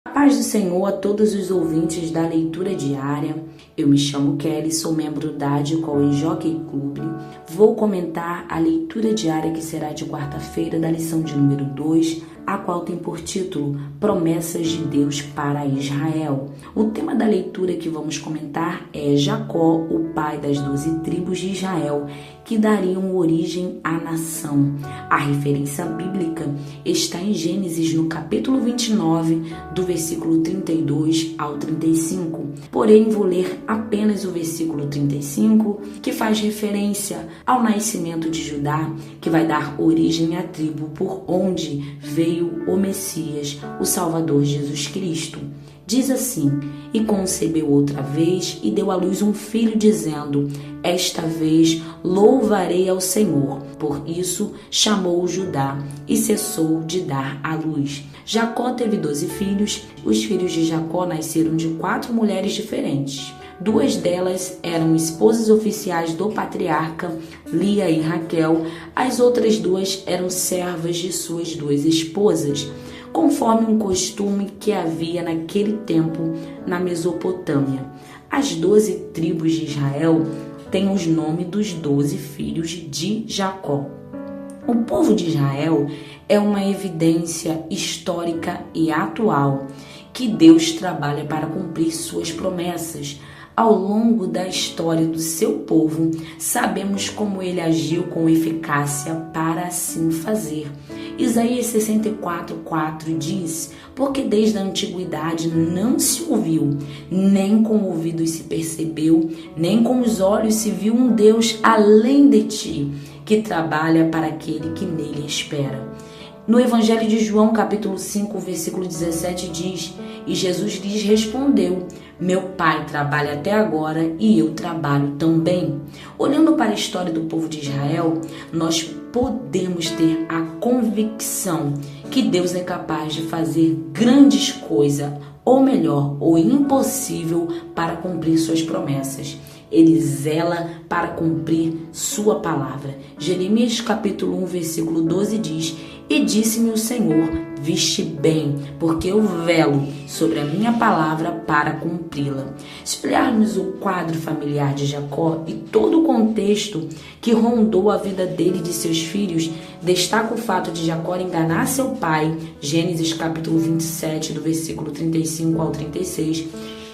A paz do Senhor a todos os ouvintes da leitura diária. Eu me chamo Kelly, sou membro da ADCOL em Jockey Club. Vou comentar a leitura diária que será de quarta-feira da lição de número 2, a qual tem por título Promessas de Deus para Israel. O tema da leitura que vamos comentar é Jacó, o pai das 12 tribos de Israel, que dariam origem à nação. A referência bíblica está em Gênesis, no capítulo 29, do versículo 32 ao 35. Porém, vou ler apenas o versículo 35, que faz referência ao nascimento de Judá, que vai dar origem à tribo por onde veio o Messias, o Salvador Jesus Cristo. Diz assim: e concebeu outra vez e deu à luz um filho, dizendo: esta vez louvarei ao Senhor. Por isso chamou-o Judá e cessou de dar à luz. Jacó teve 12 filhos. Os filhos de Jacó nasceram de 4 mulheres diferentes. 2 delas eram esposas oficiais do patriarca, Lia e Raquel. As outras 2 eram servas de suas 2 esposas, conforme um costume que havia naquele tempo na Mesopotâmia. As 12 tribos de Israel têm os nomes dos 12 filhos de Jacó. O povo de Israel é uma evidência histórica e atual que Deus trabalha para cumprir suas promessas. Ao longo da história do seu povo, sabemos como ele agiu com eficácia para assim fazer. Isaías 64:4 diz: porque desde a antiguidade não se ouviu, nem com ouvidos se percebeu, nem com os olhos se viu um Deus além de ti, que trabalha para aquele que nele espera. No Evangelho de João, capítulo 5, versículo 17 diz: e Jesus lhes respondeu: meu Pai trabalha até agora e eu trabalho também. Olhando para a história do povo de Israel, nós podemos ter a convicção que Deus é capaz de fazer grandes coisas, ou melhor, o impossível, para cumprir suas promessas. Ele zela para cumprir sua palavra. Jeremias capítulo 1, versículo 12 diz: e disse-me o Senhor: viste bem, porque eu velo sobre a minha palavra para cumpri-la. Se olharmos o quadro familiar de Jacó e todo o contexto que rondou a vida dele e de seus filhos, destaca o fato de Jacó enganar seu pai, Gênesis capítulo 27, do versículo 35 ao 36,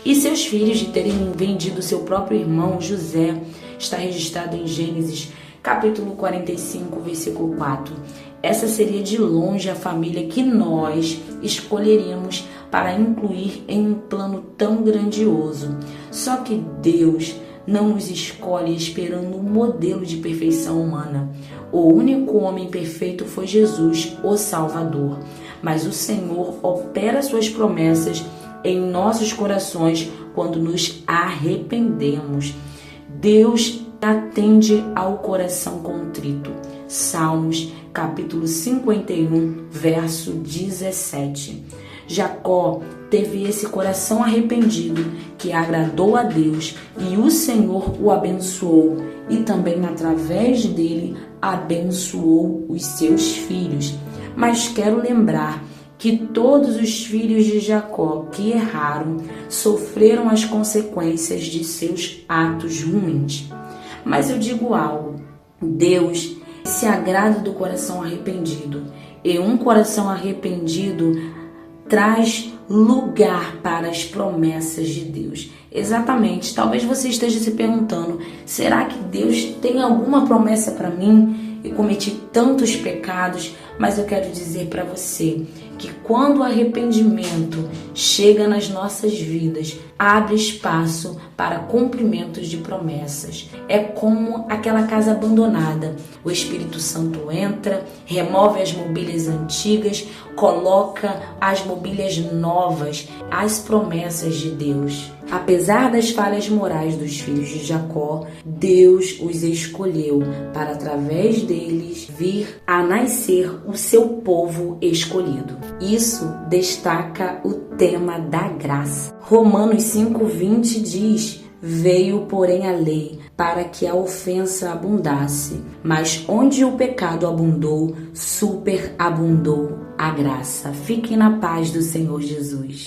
e seus filhos de terem vendido seu próprio irmão José, está registrado em Gênesis capítulo 45, versículo 4. Essa seria de longe a família que nós escolheríamos para incluir em um plano tão grandioso. Só que Deus não nos escolhe esperando um modelo de perfeição humana. O único homem perfeito foi Jesus, o Salvador. Mas o Senhor opera suas promessas em nossos corações quando nos arrependemos. Deus atende ao coração contrito. Salmos capítulo 51, verso 17. Jacó teve esse coração arrependido que agradou a Deus e o Senhor o abençoou e também através dele abençoou os seus filhos. Mas quero lembrar que todos os filhos de Jacó que erraram sofreram as consequências de seus atos ruins. Mas eu digo algo: Deus se agrada do coração arrependido, e um coração arrependido traz lugar para as promessas de Deus. Exatamente, talvez você esteja se perguntando: será que Deus tem alguma promessa para mim? Eu cometi tantos pecados. Mas eu quero dizer para você que quando o arrependimento chega nas nossas vidas, abre espaço para cumprimentos de promessas. É como aquela casa abandonada. O Espírito Santo entra, remove as mobílias antigas, coloca as mobílias novas, as promessas de Deus. Apesar das falhas morais dos filhos de Jacó, Deus os escolheu para, através deles, vir a nascer o seu povo escolhido. Isso destaca o tema da graça. Romanos 5:20 diz: veio, porém, a lei para que a ofensa abundasse, mas onde o pecado abundou, superabundou a graça. Fiquem na paz do Senhor Jesus.